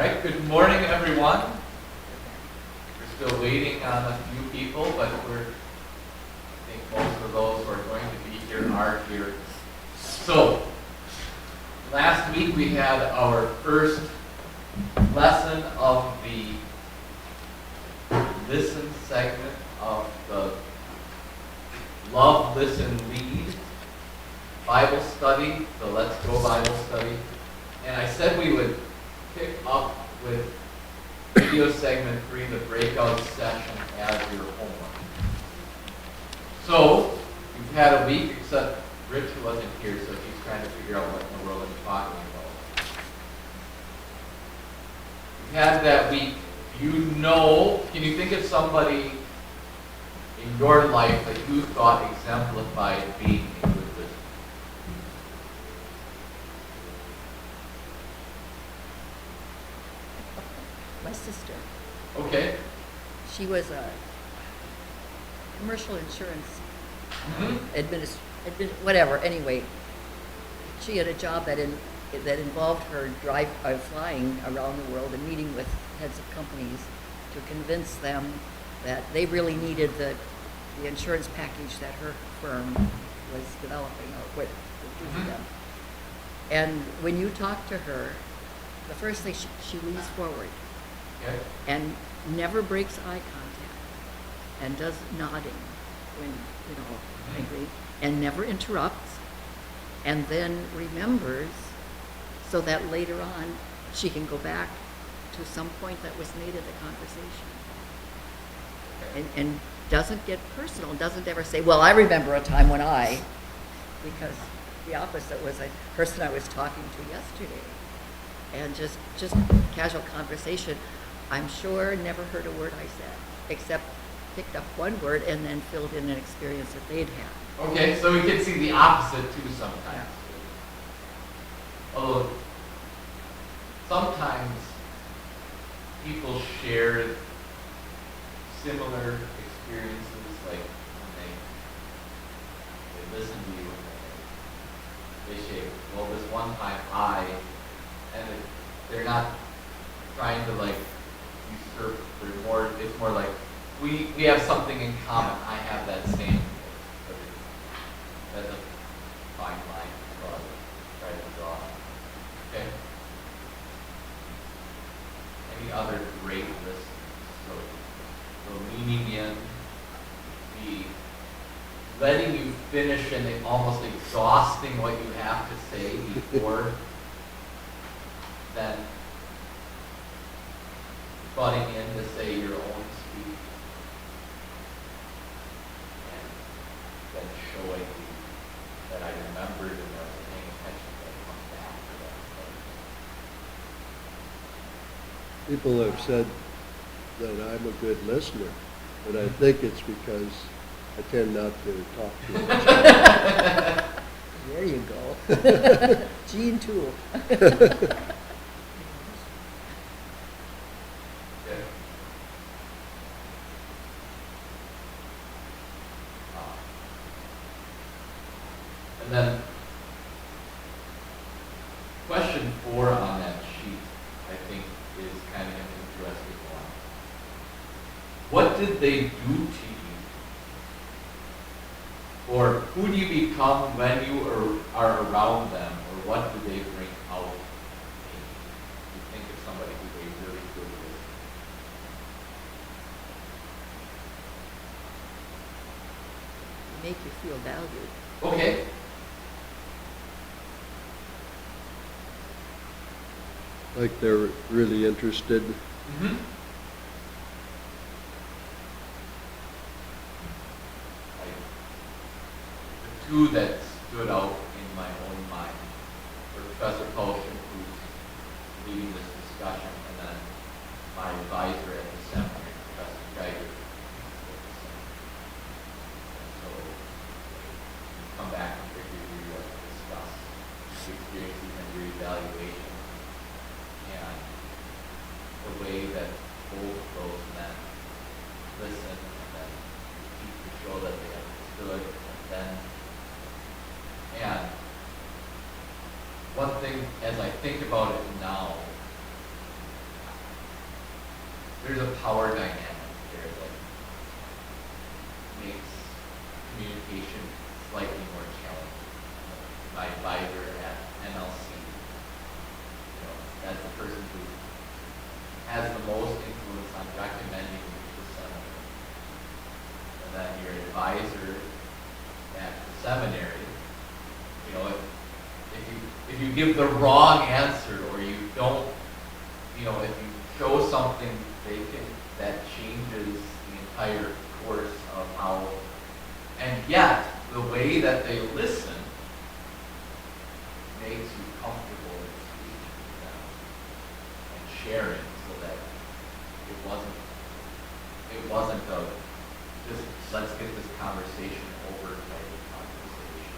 right, good morning, everyone. We're still waiting on a few people, but I think most of those who are going to be here are here. So, last week we had our first lesson of the listen segment of the Love, Listen, Lead Bible study, the Let's Go Bible study. And I said we would pick up with video segment 3, the breakout session, as your homework. So, you've had a week, except Rich wasn't here, so he's trying to figure out what in the world I'm talking about. You've had that week. Can you think of somebody in your life that you thought exemplified being a good listener? My sister. Okay. She was a commercial insurance whatever. Anyway, she had a job that involved her flying around the world and meeting with heads of companies to convince them that they really needed the insurance package that her firm was developing or would do for them. And when you talk to her, the first thing she leans forward. Okay. And never breaks eye contact, and does nodding when, angry, and never interrupts, and then remembers so that later on she can go back to some point that was made in the conversation. And doesn't get personal, doesn't ever say, well, I remember a time when because the opposite was a person I was talking to yesterday. And just casual conversation. I'm sure never heard a word I said, except picked up one word and then filled in an experience that they'd had. Okay, so we can see the opposite too sometimes. Although sometimes people share similar experiences, like when they listen to you and they say, well, this one time they're not trying to usurp, it's more like, we have something in common, I have that same, that's a fine line to try to draw. Okay? Any other great listeners? So leaning in, the letting you finish and almost exhausting what you have to say before then butting in to say your own speech, and then showing that I remembered and I was paying attention to come back to that. People have said that I'm a good listener, but I think it's because I tend not to talk too much. There you go. Gene Tool. And then, question 4 on that sheet, I think, is kind of an interesting one. What did they do to you? Or who do you become when you are around them? Or what do they bring out in you? You think of somebody who's a really good listener. Make you feel valued. Okay. Like they're really interested. Mm-hmm. The two that stood out in my own mind were Professor Potion, who's leading this discussion, and then my advisor at the seminary, Professor Geiger. So you come back and figure you discuss the experiences and your evaluation. And the way that both of those men listen and then keep to show that they understood, and one thing as I think about it now, there's a power dynamic there that makes communication slightly more challenging. My advisor at NLC, that's the person who has the most influence on recommending the seminary. And then your advisor at the seminary, if you give the wrong answer, or you don't, if you show something vacant, that changes the entire course of how, and yet the way that they listen makes you comfortable in speaking to them and sharing, so that it wasn't a just let's get this conversation over type of conversation.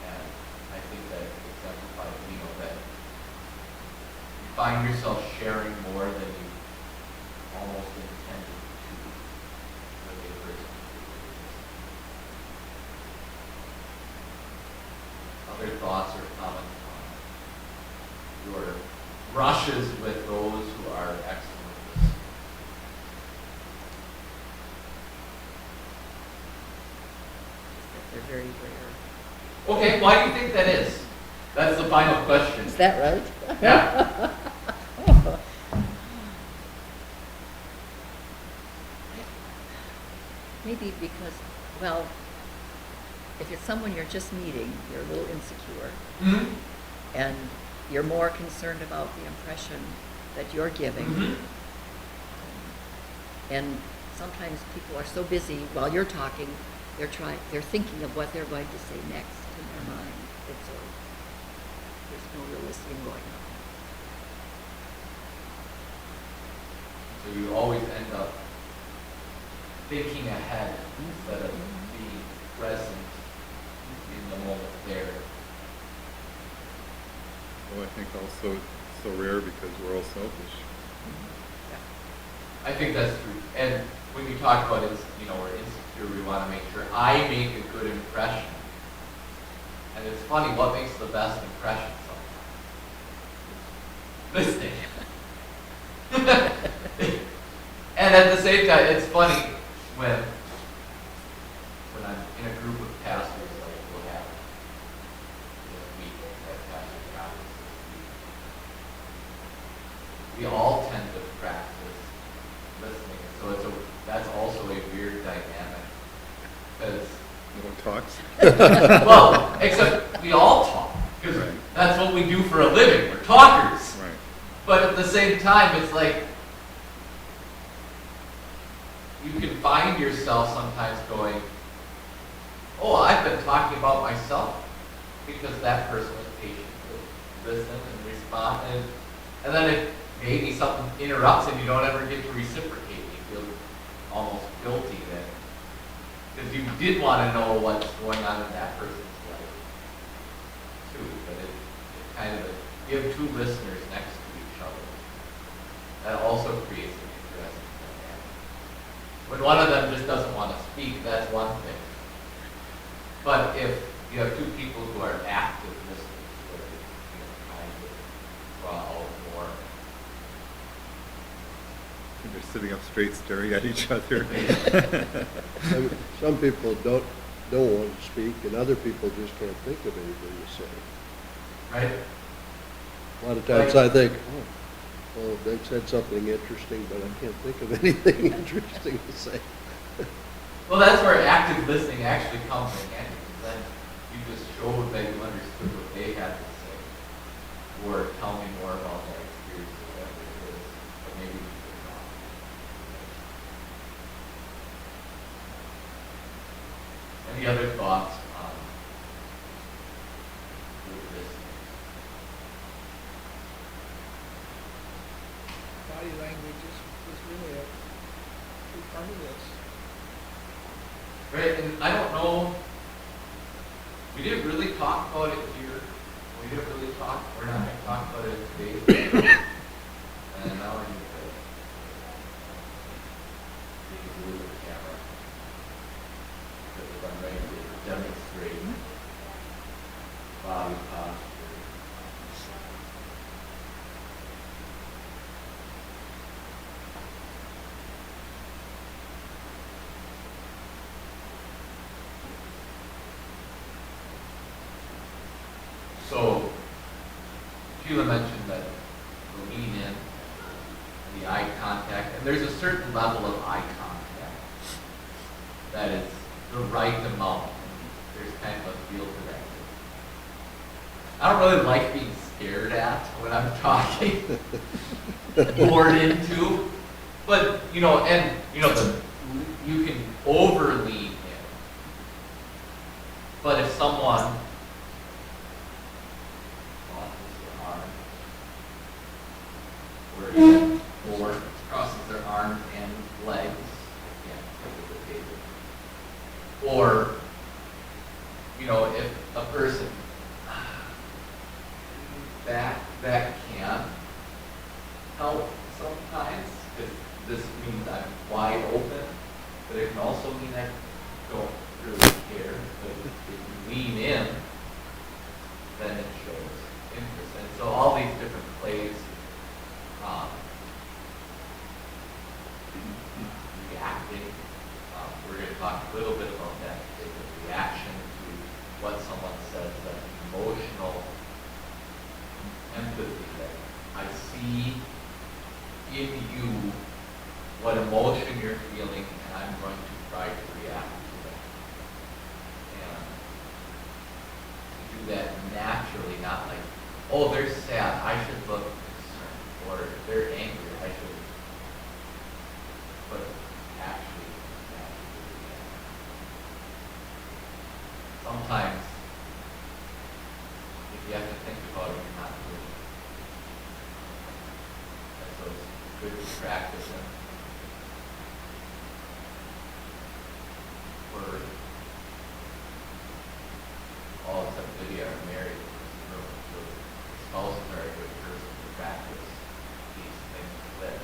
And I think that exemplifies, that you find yourself sharing more than you almost intended to with a person. Other thoughts or comments on your brushes with those who are excellent listeners? They're very rare. Okay, why do you think that is? That's the final question. Is that right? Yeah. Maybe because, well, if it's someone you're just meeting, you're a little insecure, Mm-hmm. and you're more concerned about the impression that you're giving. Mm-hmm. And sometimes people are so busy while you're talking, they're thinking of what they're going to say next in their mind. There's no real listening going on. So you always end up thinking ahead instead of being present in the moment there. Well, I think also it's so rare because we're all selfish. I think that's true. And when you talk about it, we're insecure, we want to make sure I make a good impression. And it's funny, what makes the best impression sometimes? Listening. And at the same time, it's funny when I'm in a group of pastors, like we'll have this week at pastor conferences, we all tend to practice listening. So that's also a weird dynamic, because No one talks. well, except we all talk, because Right. that's what we do for a living. We're talkers. Right. But at the same time, it's like you can find yourself sometimes going, oh, I've been talking about myself, because that person was patient to listen and respond. And then if maybe something interrupts and you don't ever get to reciprocate, you feel almost guilty then. Because you did want to know what's going on in that person's life too. But it kind of, you have two listeners next to each other. That also creates an interesting dynamic. When one of them just doesn't want to speak, that's one thing. But if you have two people who are active listeners, who are trying to draw out more. And they're sitting up straight staring at each other. Some people don't want to speak, and other people just can't think of anything to say. Right? A lot of times I think, oh, they said something interesting, but I can't think of anything interesting to say. Well, that's where active listening actually comes in handy, because then you just showed that you understood what they had to say, or tell me more about that experience, or whatever it is, but maybe you did not. Any other thoughts on good listening? Body language is really a big part of this. Right, and I don't know, we didn't really talk about it here. We're not going to talk about it today. And now I need to move the camera. Because I'm ready to demonstrate body posture. So Sheila mentioned that the lean in, the eye contact, and there's a certain level of eye contact that is the right amount. There's kind of a feel to that. I don't really like being stared at when I'm talking, bored into, but you know, you can over lean in. But if someone or crosses their arms and legs, or if a person that can help sometimes, because this means I'm wide open, but it can also mean I don't really care. But if you lean in, then it shows interest. And so all these different plays, reacting, we're going to talk a little bit about that, the reaction to what someone says, that emotional empathy that I see in you what emotion you're feeling, and I'm going to try to react to that. And to do that naturally, not like, oh, they're sad, I should look concerned, or they're angry, I should, but actually react. Sometimes, if you have to think about it, you're not doing it. And so it's good to practice it. For all except Lydia are married, so spouses are a good person to practice these things with.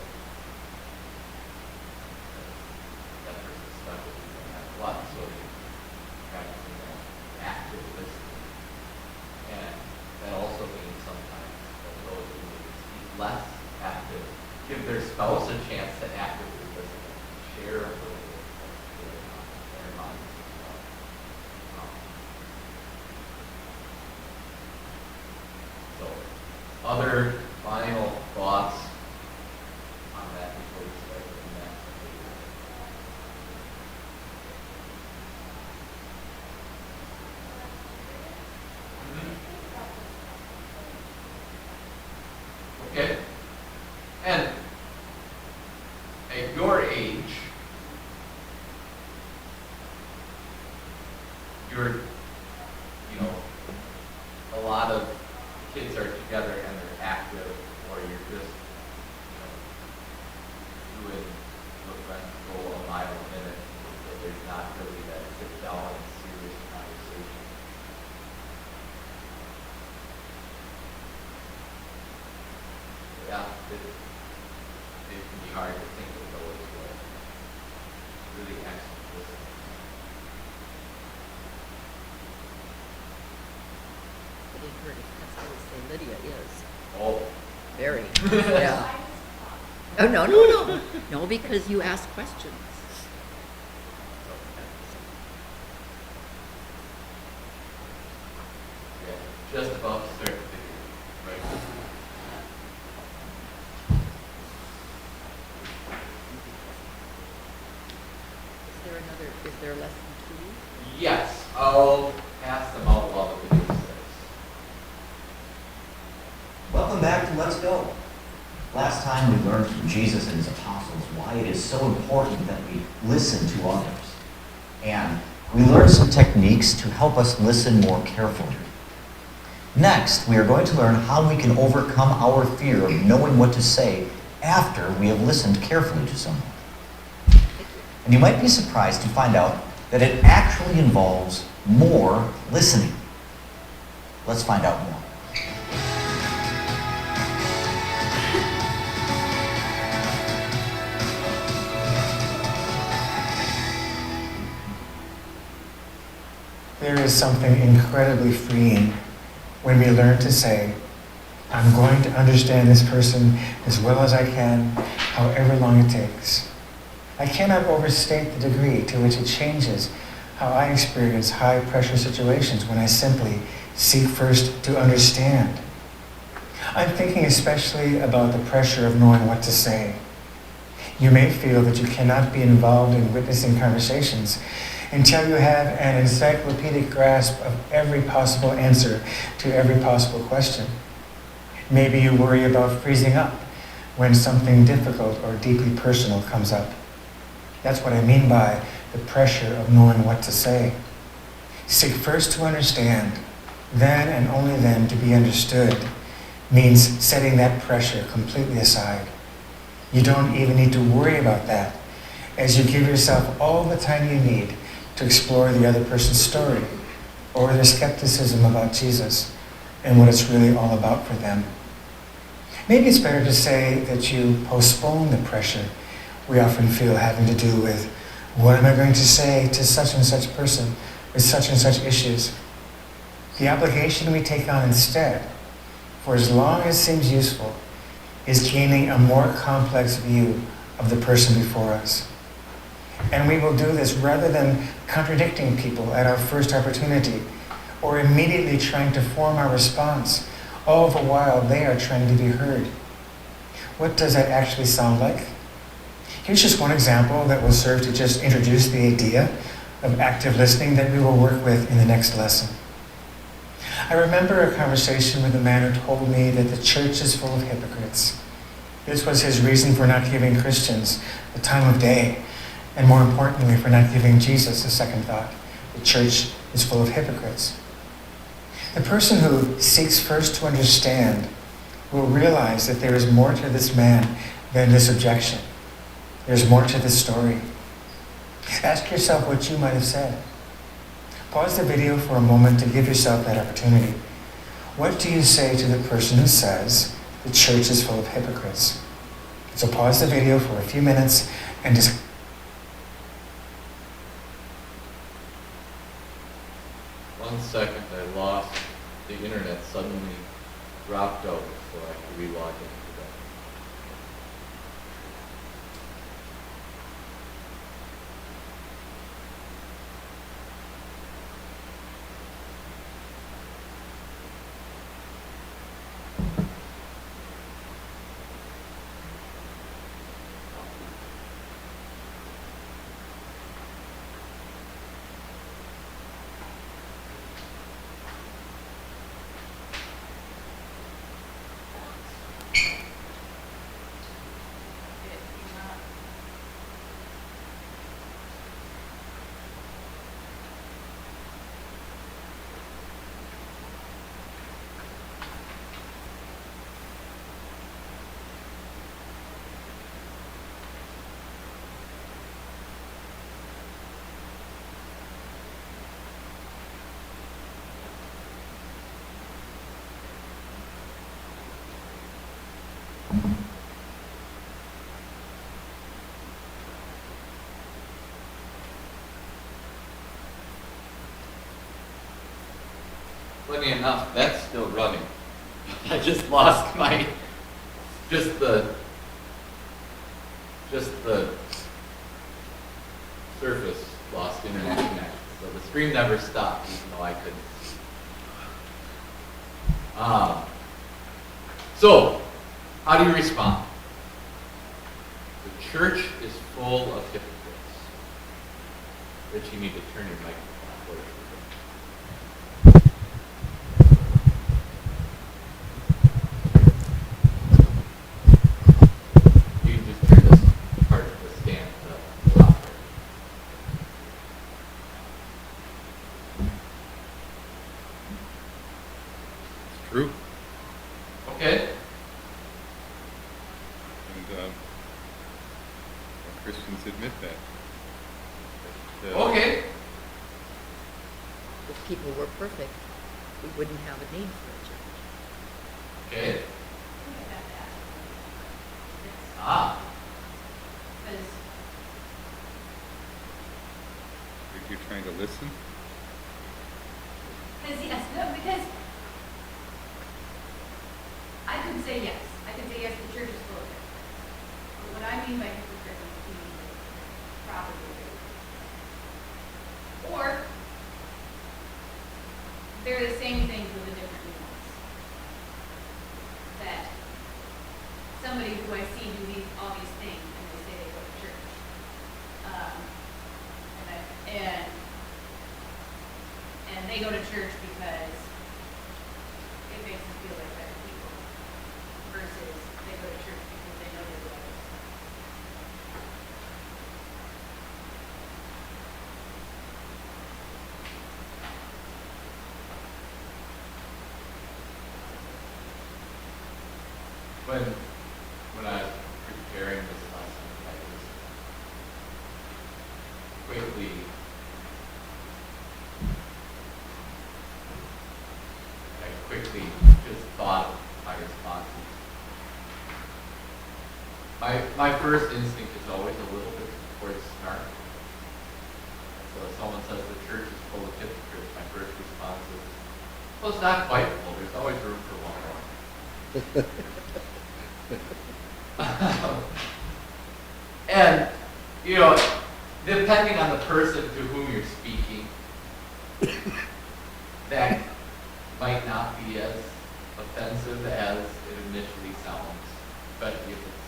That person's stuck with you no matter what, so you practicing that active listening. And that also means sometimes that those who speak less active give their spouse a chance to actively listen and share a little bit of what's going on in their minds as well. So, other final thoughts on that before we start with the next video? Okay? And at your age, a lot of kids are together and they're active, or you're just, doing your friends go a mile a minute, so there's not really that sit down and serious conversation. Yeah, it can be hard to think of those really excellent listeners. I didn't hear it. That's what I say Lydia is. Oh. Very. Yeah. Oh, no. No, because you ask questions. Yeah, just about to start the video, right? Is there lesson 2? Yes, I'll pass them out while the video starts. Welcome back to Let's Go. Last time we learned from Jesus and his apostles why it is so important that we listen to others. And we learned some techniques to help us listen more carefully. Next, we are going to learn how we can overcome our fear of knowing what to say after we have listened carefully to someone. And you might be surprised to find out that it actually involves more listening. Let's find out more. There is something incredibly freeing when we learn to say, I'm going to understand this person as well as I can, however long it takes. I cannot overstate the degree to which it changes how I experience high-pressure situations when I simply Seek first to understand. I'm thinking especially about the pressure of knowing what to say. You may feel that you cannot be involved in witnessing conversations until you have an encyclopedic grasp of every possible answer to every possible question. Maybe you worry about freezing up when something difficult or deeply personal comes up. That's what I mean by the pressure of knowing what to say. Seek first to understand, then and only then to be understood means setting that pressure completely aside. You don't even need to worry about that, as you give yourself all the time you need to explore the other person's story or their skepticism about Jesus and what it's really all about for them. Maybe it's better to say that you postpone the pressure we often feel having to do with what am I going to say to such and such person with such and such issues. The obligation we take on instead, for as long as it seems useful, is gaining a more complex view of the person before us. And we will do this rather than contradicting people at our first opportunity or immediately trying to form our response, all the while they are trying to be heard. What does that actually sound like? Here's just one example that will serve to just introduce the idea of active listening that we will work with in the next lesson. I remember a conversation with a man who told me that the church is full of hypocrites. This was his reason for not giving Christians the time of day, and more importantly, for not giving Jesus a second thought. The church is full of hypocrites. The person who seeks first to understand will realize that there is more to this man than this objection. There's more to this story. Ask yourself what you might have said. Pause the video for a moment to give yourself that opportunity. What do you say to the person who says the church is full of hypocrites? So pause the video for a few minutes and just... One second, I lost the internet, suddenly dropped out, so I have to re-log into that. Funny enough, that's still running. I just lost my, just the surface lost internet connection. So the stream never stopped, even though I couldn't see. So, how do you respond? The church is full of hypocrites. Rich, you need to turn your microphone closer. You can just turn this part of the stand to top there. It's true. Okay. And Christians admit that. Okay. If people were perfect, we wouldn't have a need for a church. Okay. Ah. If you're trying to listen, Because I could say yes. I could say yes, the church is full of hypocrites. But what I mean by hypocrite is being properly raised. Or they're the same thing I see do all these things, and they say they go to church. And they go to church because it makes them feel like better people, versus they go to church because they know they're better. When I was preparing this lesson, I quickly just thought of my responses. My first instinct is always a little bit towards snark. So if someone says the church is full of hypocrites, my first response is, well, it's not quite full. There's always room for one more. And, depending on the person to whom you're speaking, that might not be as offensive as it initially sounds, especially if it's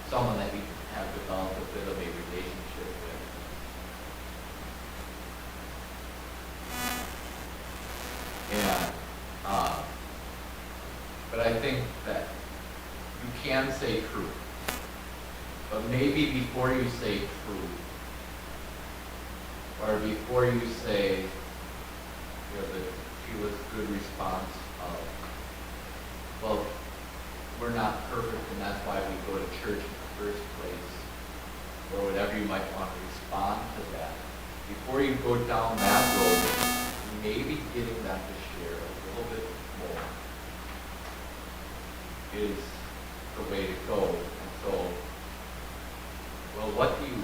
someone that you have developed a bit of a relationship with. And, but I think that you can say truth. But maybe before you say truth, or before you say, the Sheila's good response of, well, we're not perfect and that's why we go to church in the first place, or whatever you might want to respond to that. Before you go down that road, maybe getting them to share a little bit more is the way to go. And so, well, what do you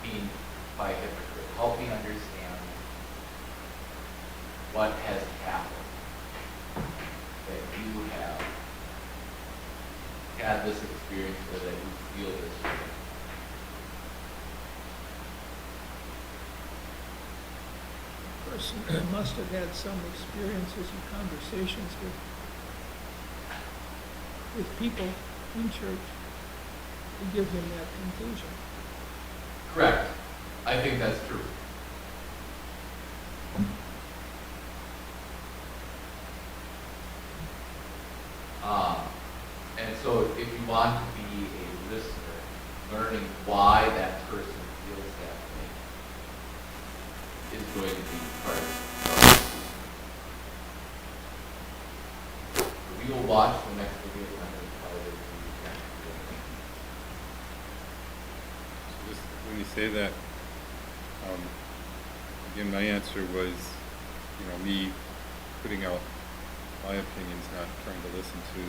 mean by hypocrite? Help me understand what has happened that you have had this experience with, that you feel this way. Person must have had some experiences and conversations with people in church to give him that conclusion. Correct. I think that's true. And so if you want to be a listener, learning why that person feels that way is going to be part of it. We will watch the next video and I'm going to tell you. So just when you say that, again, my answer was, me putting out my opinions, not trying to listen to,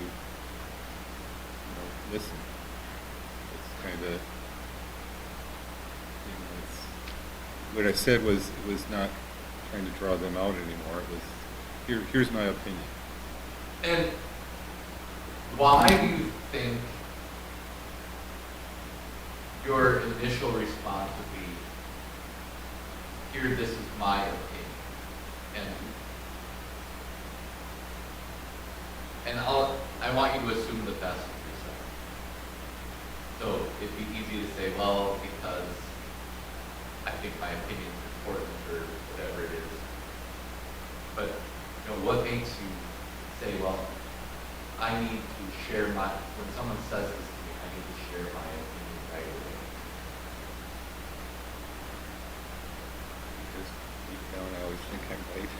listen. It's kind of, it's, what I said was, it was not trying to draw them out anymore. It was, here's my opinion. And why do you think your initial response would be, here, this is my opinion? And I want you to assume the best of yourself. So it'd be easy to say, well, because I think my opinion is important or whatever it is. But what makes you say, well, I need to share when someone says this to me, I need to share my opinion right away. Because deep down, I always think I'm right.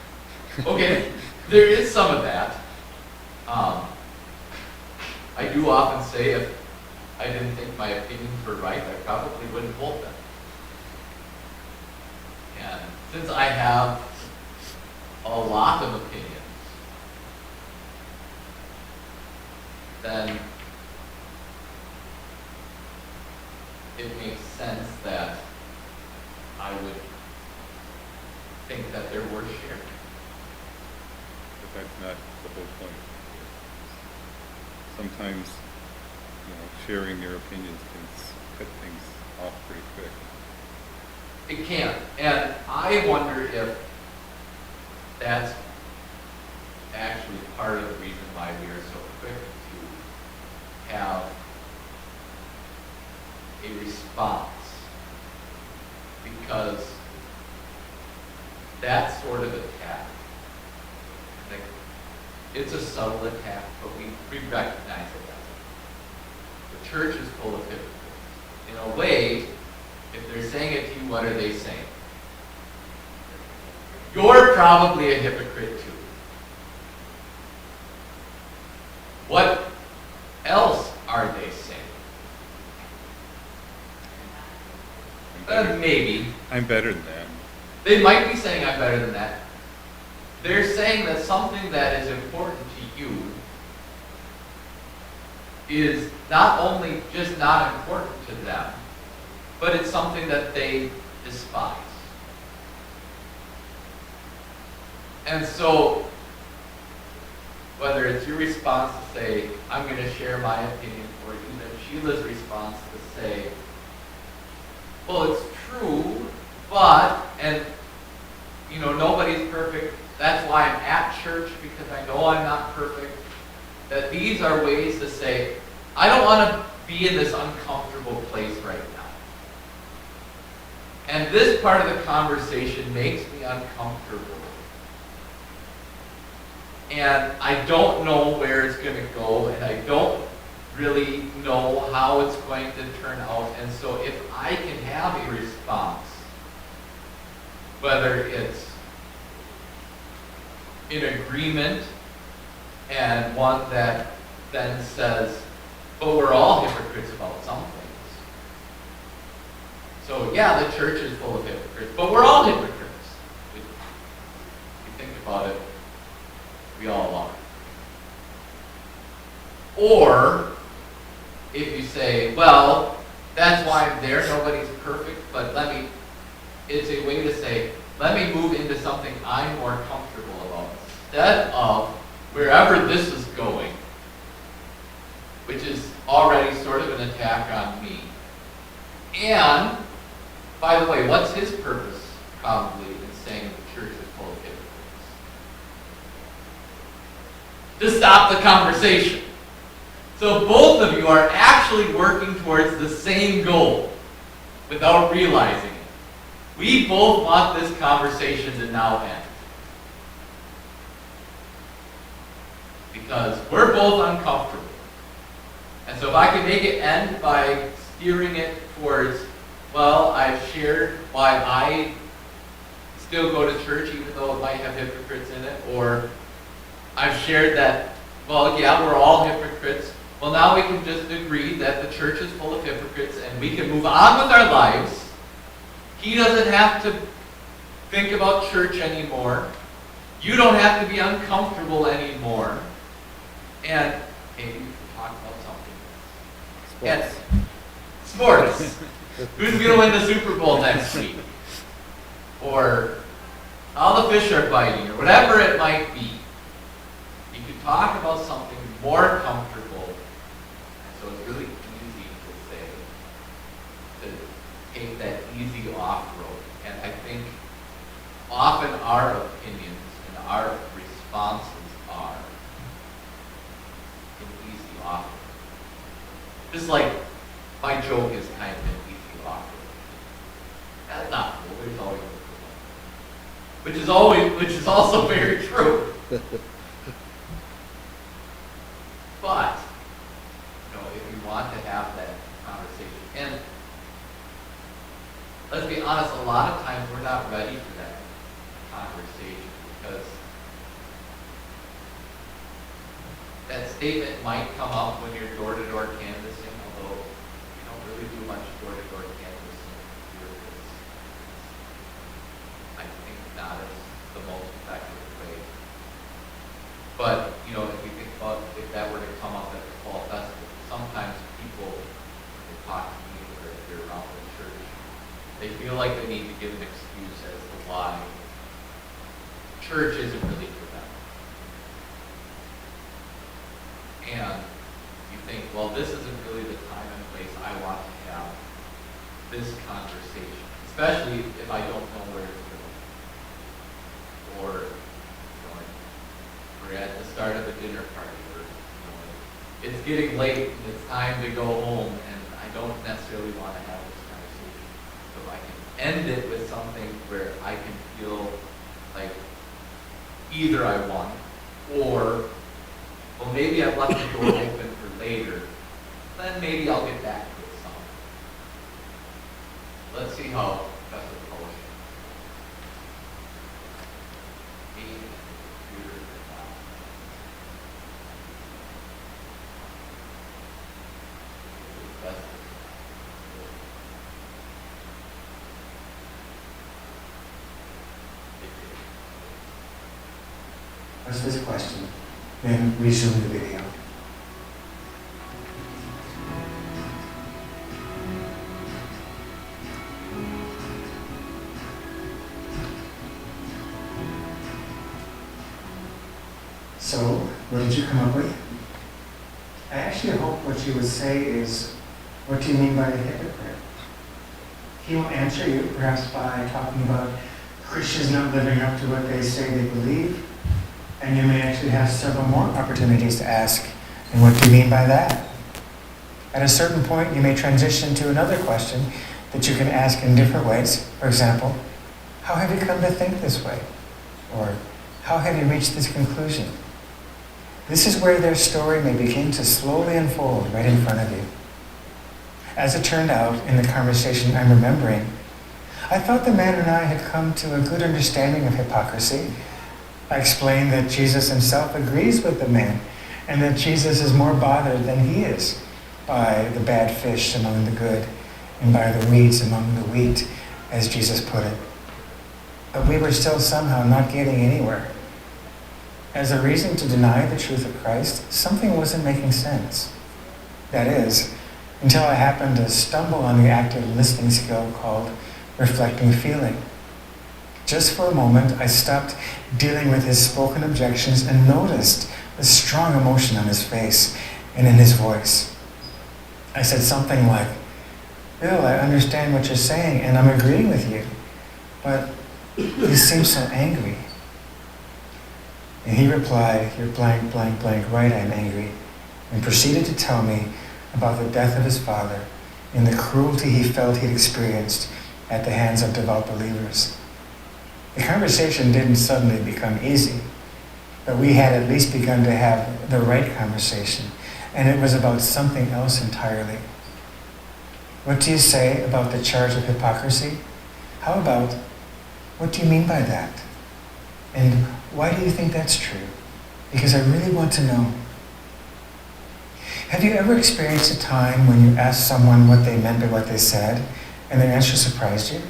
Okay, there is some of that. I do often say if I didn't think my opinions were right, I probably wouldn't hold them. And since I have a lot of opinions, then it makes sense that I would think that they're worth sharing. But that's not the whole point. Sometimes, sharing your opinions can cut things off pretty quick. It can. And I wonder if that's actually part of the reason why we are so quick to have a response, because that's sort of attack. Like, it's a subtle attack, but we recognize it as it. The church is full of hypocrites. In a way, if they're saying it to you, what are they saying? You're probably a hypocrite too. What else are they saying? Maybe. I'm better than that. They might be saying I'm better than that. They're saying that something that is important to you is not only just not important to them, but it's something that they despise. And so, whether it's your response to say, I'm going to share my opinion, or even Sheila's response to say, well, it's true, but, and, you know, nobody's perfect. That's why I'm at church, because I know I'm not perfect. That these are ways to say, I don't want to be in this uncomfortable place right now. And this part of the conversation makes me uncomfortable. And I don't know where it's going to go, and I don't really know how it's going to turn out. And so if I can have a response, whether it's in agreement and one that then says, but we're all hypocrites about some things. So yeah, the church is full of hypocrites, but we're all hypocrites. If you think about it, we all are. Or if you say, well, that's why I'm there, nobody's perfect, but it's a way to say, let me move into something I'm more comfortable about, instead of wherever this is going, which is already sort of an attack on me. And, by the way, what's his purpose, probably, in saying the church is full of hypocrites? To stop the conversation. So both of you are actually working towards the same goal without realizing it. We both want this conversation to now end. Because we're both uncomfortable. And so if I can make it end by steering it towards, well, I've shared why I still go to church even though it might have hypocrites in it, or I've shared that, well, yeah, we're all hypocrites. Well, now we can just agree that the church is full of hypocrites and we can move on with our lives. He doesn't have to think about church anymore. You don't have to be uncomfortable anymore. And maybe we can talk about something. Yes. Sports. Who's going to win the Super Bowl next week? Or how the fish are biting, or whatever it might be. You can talk about something more comfortable. So it's really easy to say, to take that easy off-road. And I think often our opinions and our responses are an easy off-road. Just like my joke is kind of an easy off-road. That's not cool. There's always a cool one. Which is also very true. But, if you want to have that conversation, and let's be honest, a lot of times we're not ready for that conversation because that statement might come up when you're door-to-door canvassing, although you don't really do much door-to-door canvassing here. I think not as the most effective way. But, if you think about if that were to come up at the fall festival, sometimes people, when they talk to me or if they're around the church, they feel like they need to give an excuse as to why church isn't really for them. And you think, well, this isn't really the time and place I want to have this conversation, especially if I don't know where it's going. Or we're at the start of a dinner party, or it's getting late and it's time to go home and I don't necessarily want to have this conversation. So if I can end it with something where I can feel like either I won or, well, maybe I've left the door open for later, then maybe I'll get back to it some. Let's see how that's approached. What's this question? Then resume the video. So, what did you come up with? I actually hope what you would say is, what do you mean by a hypocrite? He will answer you, perhaps by talking about Christians not living up to what they say they believe, and you may actually have several more opportunities to ask, and what do you mean by that? At a certain point, you may transition to another question that you can ask in different ways. For example, how have you come to think this way? Or, how have you reached this conclusion? This is where their story may begin to slowly unfold right in front of you. As it turned out, in the conversation I'm remembering, I thought the man and I had come to a good understanding of hypocrisy. I explained that Jesus himself agrees with the man, and that Jesus is more bothered than he is by the bad fish among the good, and by the weeds among the wheat, as Jesus put it. But we were still somehow not getting anywhere. As a reason to deny the truth of Christ, something wasn't making sense. That is, until I happened to stumble on the active listening skill called reflecting feeling. Just for a moment, I stopped dealing with his spoken objections and noticed the strong emotion on his face and in his voice. I said something like, Bill, I understand what you're saying and I'm agreeing with you, but you seem so angry. And he replied, you're blank, blank, blank, right, I'm angry, and proceeded to tell me about the death of his father and the cruelty he felt he'd experienced at the hands of devout believers. The conversation didn't suddenly become easy, but we had at least begun to have the right conversation, and it was about something else entirely. What do you say about the charge of hypocrisy? How about, what do you mean by that? And why do you think that's true? Because I really want to know. Have you ever experienced a time when you asked someone what they meant by what they said, and their answer surprised you?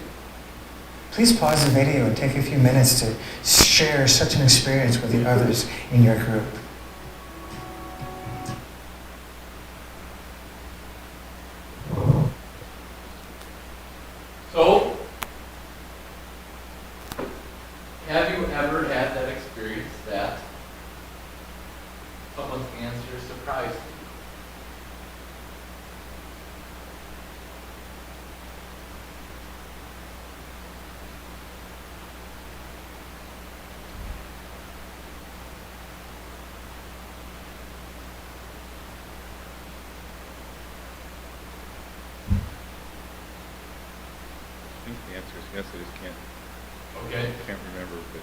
Please pause the video and take a few minutes to share such an experience with the others in your group. So, have you ever had that experience that someone's answer surprised you? I think the answer is yes, I just Okay. can't remember, but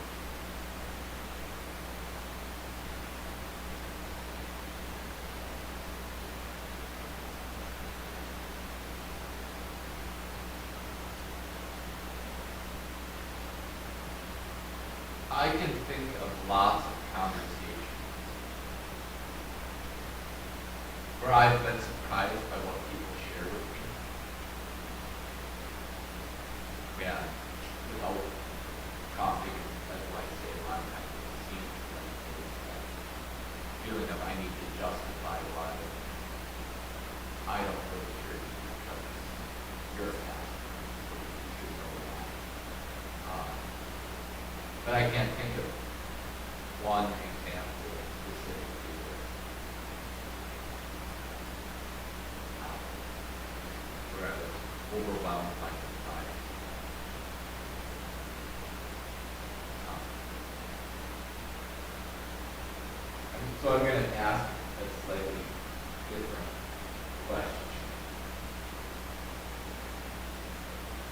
I can think of lots of conversations where I've been surprised by what people share with me. Yeah, without prompting, that's why I say a lot of times it seems like there's that feeling of I need to justify why I don't go to church because you're a pastor, so you should know that. But I can't think of one example specifically where I was overwhelmed by surprise. So I'm going to ask a slightly different question.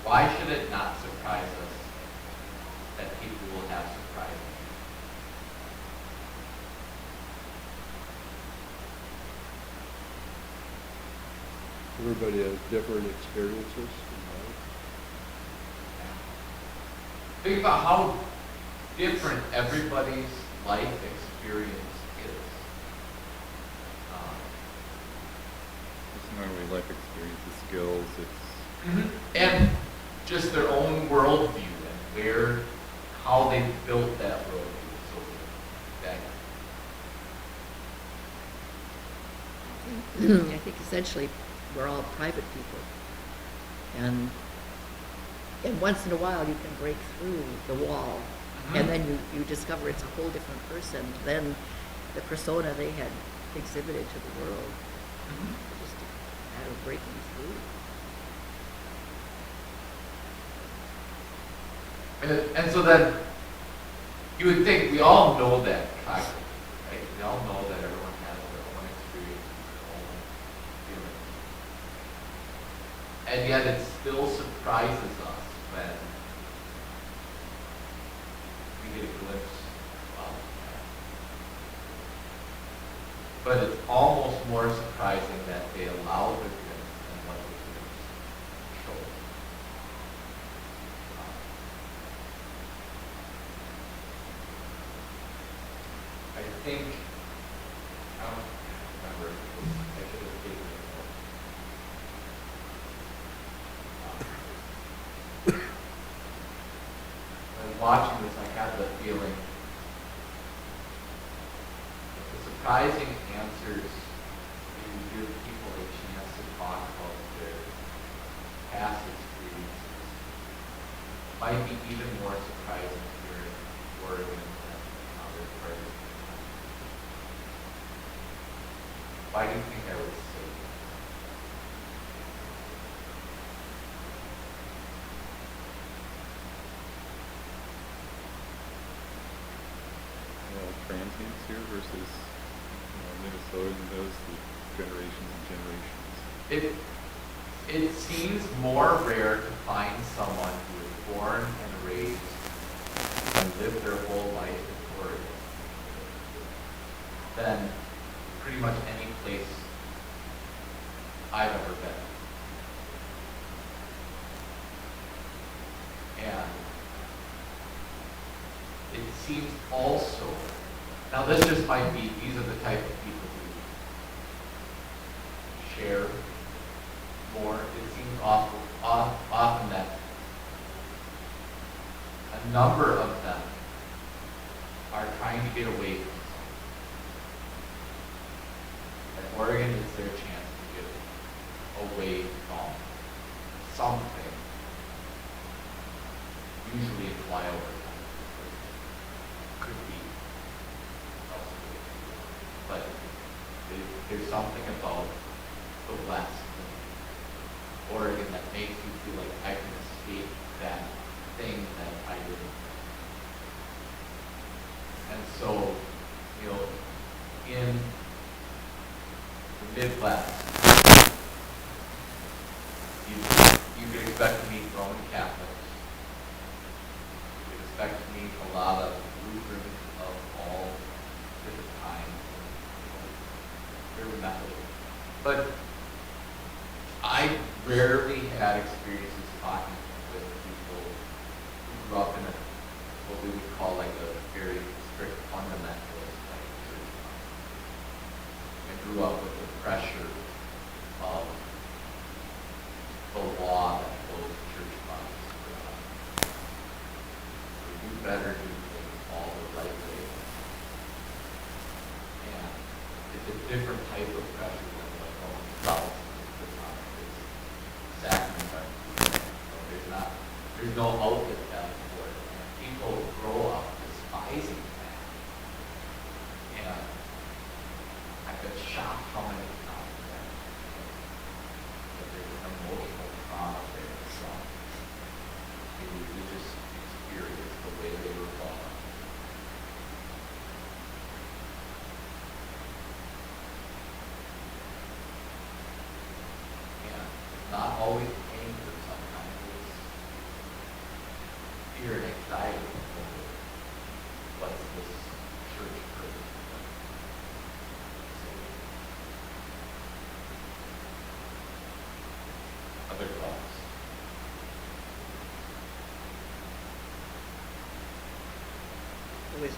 Why should it not surprise us that people will have surprises? Everybody has different experiences in life. Think about how different everybody's life experience is. It's not only life experience, it's skills, it's, And just their own worldview and how they built that worldview. So that I think essentially we're all private people. And once in a while you can break through the wall and then you discover it's a whole different person than the persona they had exhibited to the world. Just a matter of breaking through. And so then you would think we all know that cognitively, right? We all know that everyone has their own experience, their own feelings. And yet it still surprises us when we get a glimpse of that. But it's almost more surprising that they allow the glimpse than what the glimpse shows. I think, I don't remember, I should have taken it. When I was watching this, I had the feeling that the surprising answers, when you give people a chance to talk about their past experiences, might be even more surprising here in Oregon than other parts of the country. Why do you think I would say that? transients here versus, Minnesota and those, the generations and generations. It seems more rare to find someone who is born and raised and lived their whole life in Oregon than pretty much any place I've ever been. And it seems also, now this just might be, these are the type of people who share more. It seems often that a number of them are trying to get away from something. And Oregon is their chance to get away from something, usually a flyover. Could be elsewhere. But there's something about the West, Oregon, that makes you feel like I can escape that thing that I didn't. And so, in the Midwest, you could expect to meet Roman Catholics. You could expect to meet a lot of Lutherans of all different kinds, very Methodist. But I rarely had experiences talking with people who grew up in what we would call like a very strict fundamentalist like church. I grew up with the pressure of the law that those church bodies put on. So you better do things all the right way. And it's a different type of pressure than what Roman Catholicism puts on its sacrament. There's no outlet value for it. And people grow up despising that. And I've been shocked how many times that there's an emotional trauma there from a religious experience, the way they were brought up.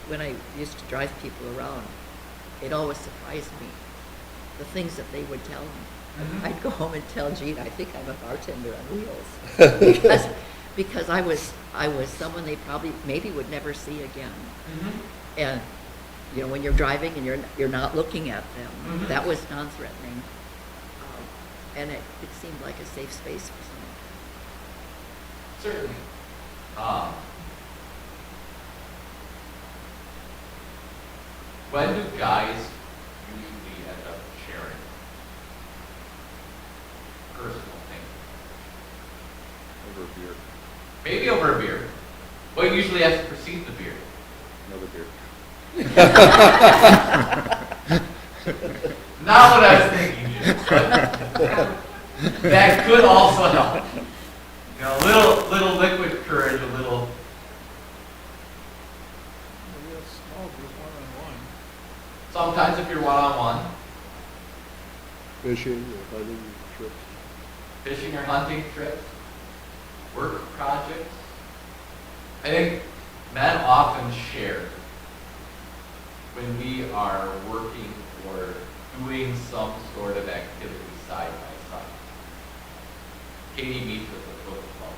when I used to drive people around, it always surprised me, the things that they would tell me. Mhm. I'd go home and tell Gene, I think I'm a bartender on wheels. Because I was someone they probably, maybe would never see again. And, you know, when you're driving and you're not looking at them, Mhm. that was non-threatening. And it seemed like a safe space for someone. Certainly. When do guys usually end up sharing personal things? Over a beer, Maybe over a beer. What usually has to precede the beer? another beer. Not what I was thinking, Jim, but that could also help. You know, a little liquid courage, a little. A real small group, one-on-one. Sometimes if you're one-on-one, Fishing or hunting trips. fishing or hunting trips, work projects. I think men often share when we are working or doing some sort of activity side by side. Katie meets with a book club,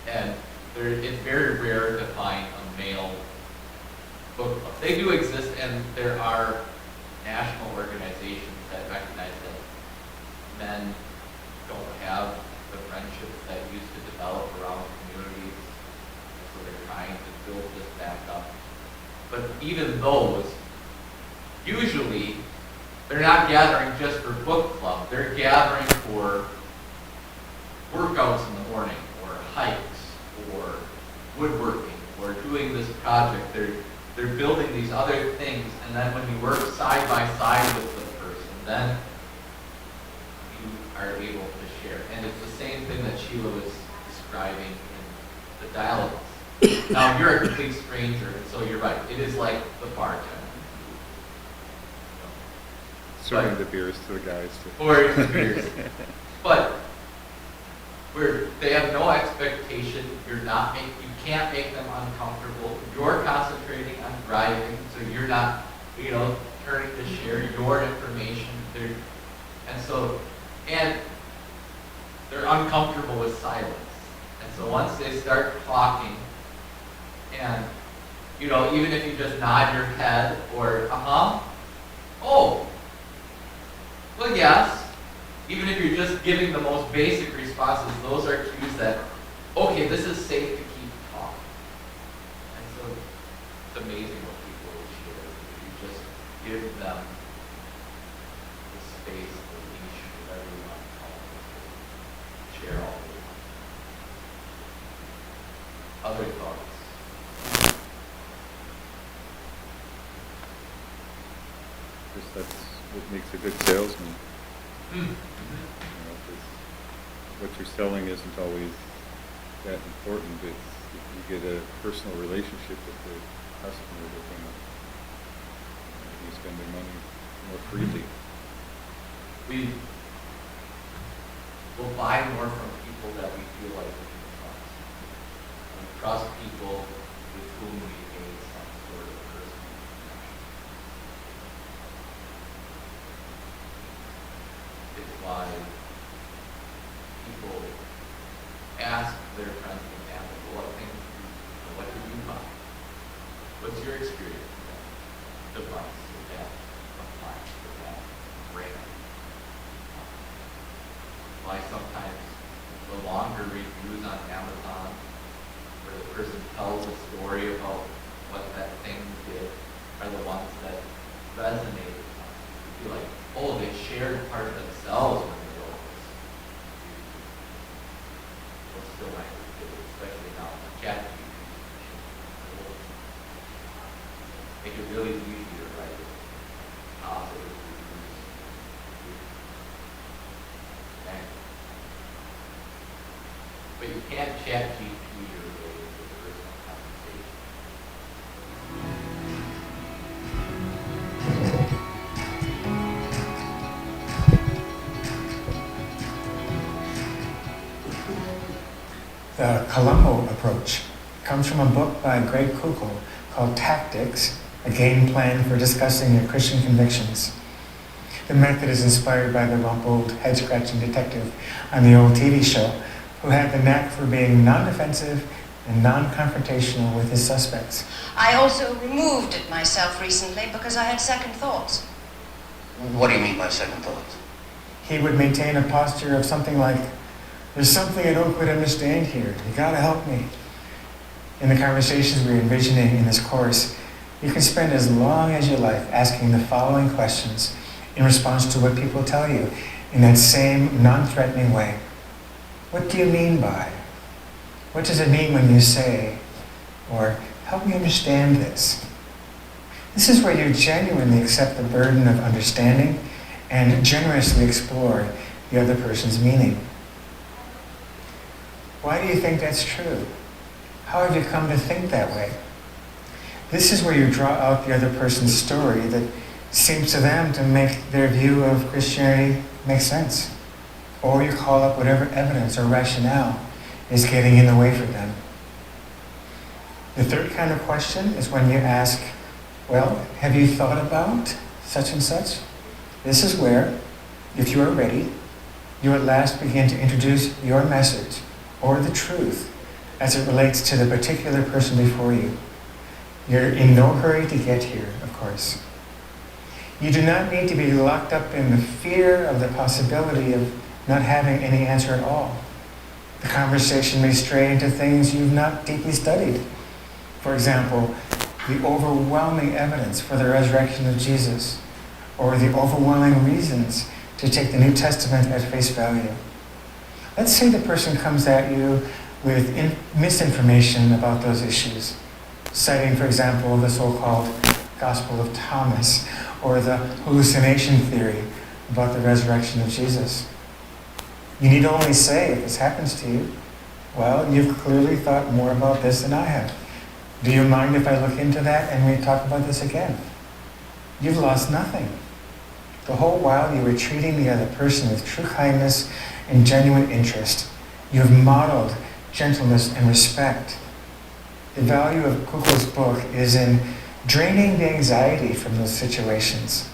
and it's very rare to find a male book club. They do exist, and there are national organizations that recognize that men don't have the friendships that used to develop around communities, so they're trying to build this back up. But even those, usually, they're not gathering just for book club. They're gathering for workouts in the morning, or hikes, or woodworking, or doing this project. They're building these other things, and then when you work side by side with the person, then you are able to share. And it's the same thing that Sheila was describing in the dialogues. Now, you're a complete stranger, and so you're right. It is like the bartender. Serving the beers to the guys. Or experience. But where they have no expectation, you can't make them uncomfortable. You're concentrating on driving, so you're not, turning to share your information. And they're uncomfortable with silence. And so once they start talking, and even if you just nod your head or oh, well, yes. Even if you're just giving the most basic responses, those are cues that, okay, this is safe to keep talking. And so it's amazing what people will share if you just give them the space, the leash, whatever you want to call it, to share all they want. Other thoughts? Just that's what makes a good salesman. Mm-hmm. 'Cause what you're selling isn't always that important. It's if you get a personal relationship with the customer, they're going to you spend their money more freely. We will buy more from people that we feel like we can trust. We trust people with whom we made some sort of personal connection. It's why people ask their friends and family, well, what did you buy? What's your experience with that device, with that appliance, with that brand? Why sometimes the longer reviews on Amazon, where the person tells a story about what that thing did, are the ones that resonate. You feel like, oh, they shared part of themselves when they wrote this. What's still my especially now, chat make it really easy to write positive reviews. But you can't chat GPT your way into the personal conversation. The Columbo approach comes from a book by Greg Koukl called Tactics, a game plan for discussing your Christian convictions. The method is inspired by the rumpled, head-scratching detective on the old TV show, who had the knack for being non-defensive and non-confrontational with his suspects. I also removed it myself recently because I had second thoughts. What do you mean by second thoughts? He would maintain a posture of something like, "There's something I don't quite understand here. You gotta help me." In the conversations we're envisioning in this course, you can spend as long as you like asking the following questions in response to what people tell you in that same non-threatening way. What do you mean by? What does it mean when you say? Or, help me understand this. This is where you genuinely accept the burden of understanding and generously explore the other person's meaning. Why do you think that's true? How have you come to think that way? This is where you draw out the other person's story that seems to them to make their view of Christianity make sense. Or you call up whatever evidence or rationale is getting in the way for them. The third kind of question is when you ask, well, have you thought about such and such? This is where, if you are ready, you at last begin to introduce your message or the truth as it relates to the particular person before you. You're in no hurry to get here, of course. You do not need to be locked up in the fear of the possibility of not having any answer at all. The conversation may stray into things you've not deeply studied. For example, the overwhelming evidence for the resurrection of Jesus, or the overwhelming reasons to take the New Testament at face value. Let's say the person comes at you with misinformation about those issues, citing, for example, the so-called Gospel of Thomas, or the hallucination theory about the resurrection of Jesus. You need only say, if this happens to you, well, you've clearly thought more about this than I have. Do you mind if I look into that and we talk about this again? You've lost nothing. The whole while you were treating the other person with true kindness and genuine interest. You have modeled gentleness and respect. The value of Kugel's book is in draining the anxiety from those situations,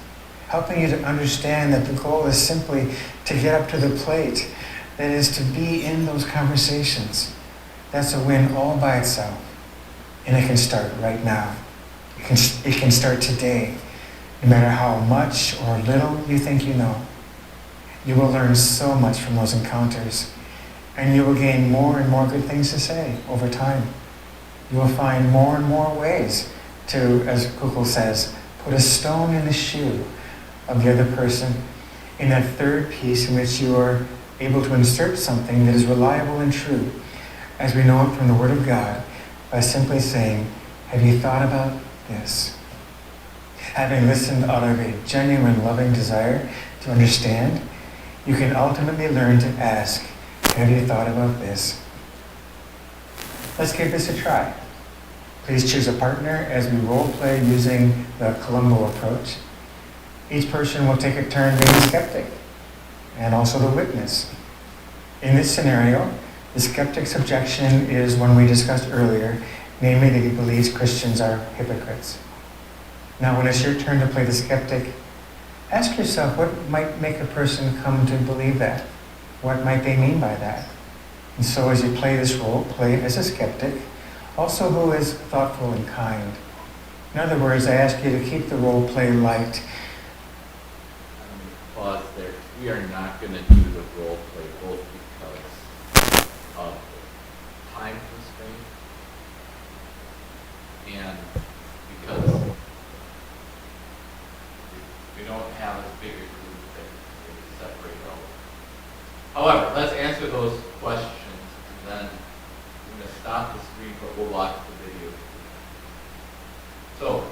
helping you to understand that the goal is simply to get up to the plate, that is to be in those conversations. That's a win all by itself. And it can start right now. It can start today, no matter how much or little you think you know. You will learn so much from those encounters, and you will gain more and more good things to say over time. You will find more and more ways to, as Kukul says, put a stone in the shoe of the other person in that third piece in which you are able to insert something that is reliable and true, as we know it from the Word of God, by simply saying, have you thought about this? Having listened out of a genuine loving desire to understand, you can ultimately learn to ask, have you thought about this? Let's give this a try. Please choose a partner as we role play using the Columbo approach. Each person will take a turn being the skeptic and also the witness. In this scenario, the skeptic's objection is one we discussed earlier, namely that he believes Christians are hypocrites. Now, when it's your turn to play the skeptic, ask yourself what might make a person come to believe that? What might they mean by that? And so as you play this role, play it as a skeptic, also who is thoughtful and kind. In other words, I ask you to keep the role play light. Pause there. We are not going to do the role play both because of time constraint and because we don't have as big a group that we separate out. However, let's answer those questions and then I'm going to stop the screen, but we'll watch the video. So,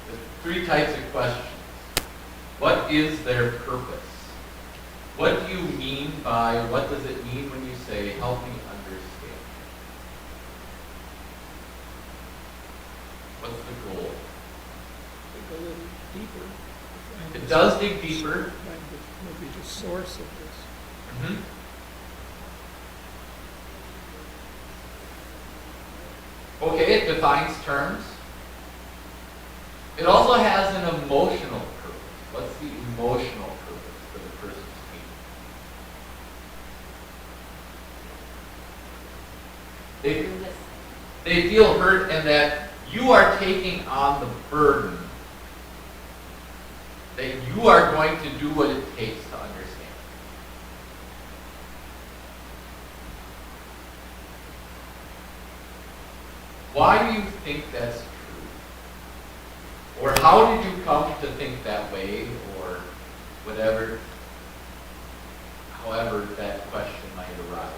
there's three types of questions. What is their purpose? What do you mean by, what does it mean when you say, help me understand? What's the goal? To go a little deeper. It does dig deeper. Maybe the source of this. Mm-hmm. Okay, defines terms. It also has an emotional purpose. What's the emotional purpose for the person's pain? You're listening. They feel hurt and that you are taking on the burden, that you are going to do what it takes to understand. Why do you think that's true? Or how did you come to think that way, or whatever, however that question might arise?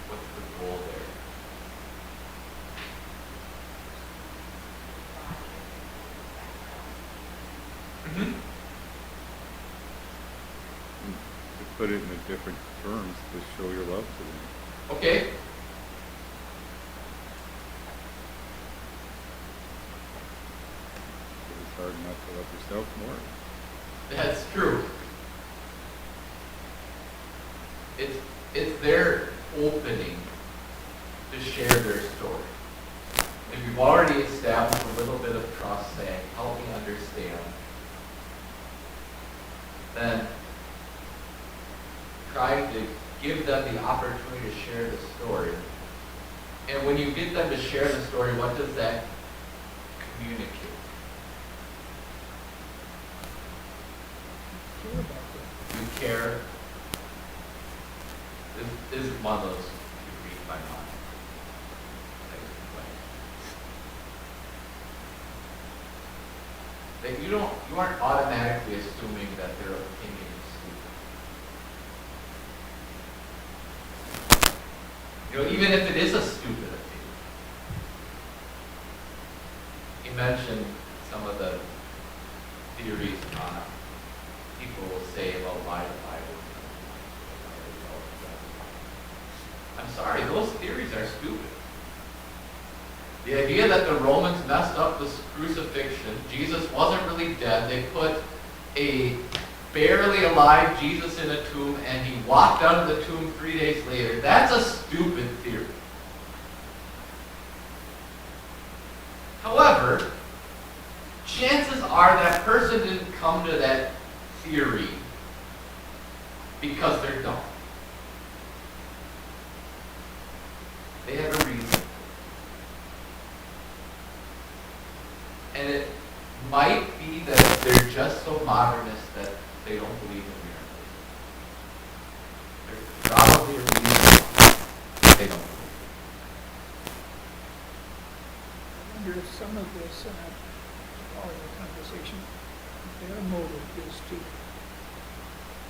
What's the goal there? Mm-hmm. To put it in a different terms, to show your love to them. Okay. It's hard not to love yourself more. That's true. It's their opening to share their story. If you've already established a little bit of trust, saying, help me understand, then try to give them the opportunity to share the story. And when you get them to share the story, what does that communicate? Care about that. You care. This is one of those you read my mind. That you aren't automatically assuming that their opinion is stupid. You know, even if it is a stupid opinion. You mentioned some of the theories on people will say about why the Bible. I'm sorry, those theories are stupid. The idea that the Romans messed up the crucifixion, Jesus wasn't really dead, they put a barely alive Jesus in a tomb and he walked out of the tomb 3 days later, that's a stupid theory. However, chances are that person didn't come to that theory because they're dumb. They have a reason. And it might be that they're just so modernist that they don't believe in miracles. There's probably a reason that they don't believe. I wonder if some of this, part of the conversation, their motive is to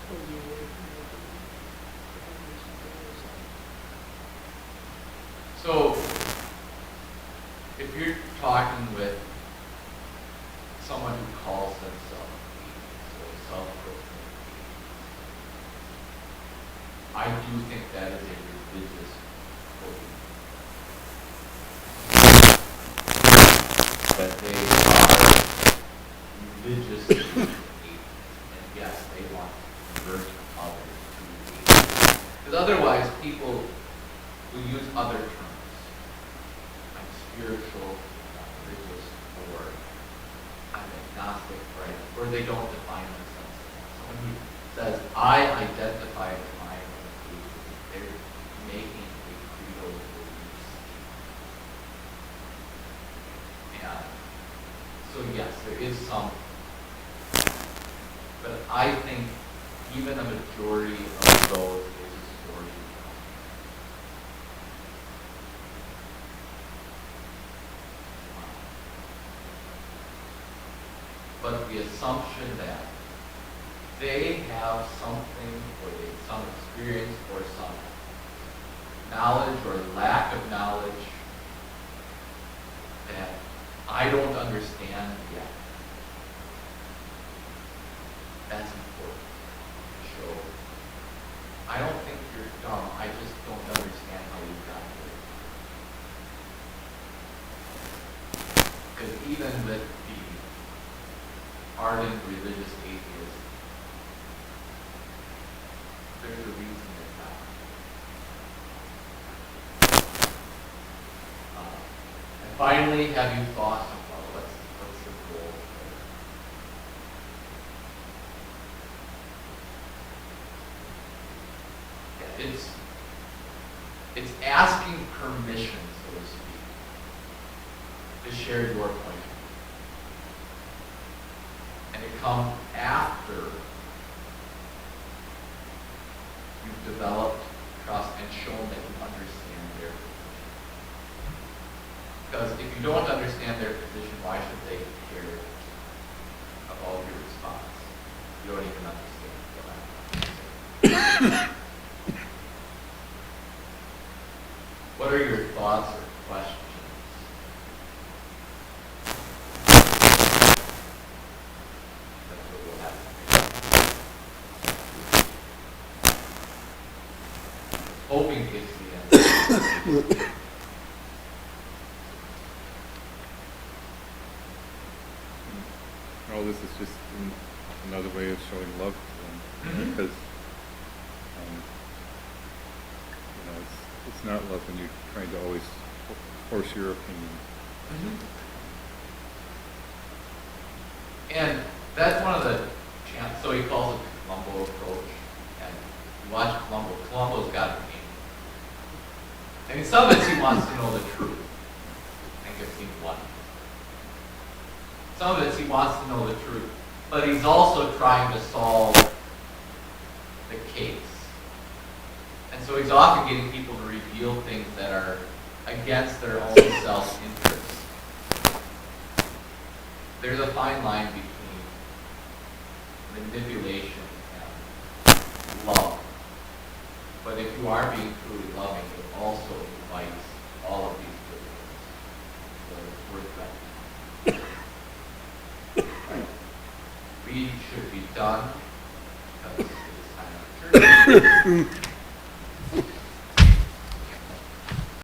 pull you away from your belief. To have this embarrassing. So, if you're talking with someone who calls themselves so self-proclaimed, I do think that is a religious belief. That they are religiously and yes, they want to convert others to atheism. Because otherwise, people will use other terms, like spiritual, religious, or I'm agnostic, right? Or they don't define themselves. Someone who says, I identify as my own atheist, they're making a credo belief statement. And so yes, there is some, but I think even a majority of those is a story. But the assumption that they have something, or some experience, or some knowledge, or lack of knowledge that I don't understand yet. That's important to show. I don't think you're dumb. I just don't understand how you got here. hardened religious atheist, there's a reason it's not. And finally, have you thought about what's your goal there? It's asking permission, so to speak, to share your point of view. And it comes after you've developed trust and shown that you understand their position. Because if you don't understand their position, why should they care about your response? You don't even understand. What are your thoughts or questions? That's what we'll have to do. Hoping it's the end. All this is just another way of showing love to them, because it's not love when you're trying to always force your opinion. And that's one of the so he calls it the Columbo approach. And you watch Columbo. Columbo's got a game. I mean, some of it he wants to know the truth. I think I've seen one. Some of it he wants to know the truth. But he's also trying to solve the case. And so he's often getting people to reveal things that are against their own self-interest. There's a fine line between manipulation and love. But if you are being truly loving, it also invites all of these good things. So it's worth that. We should be done because it is time for church.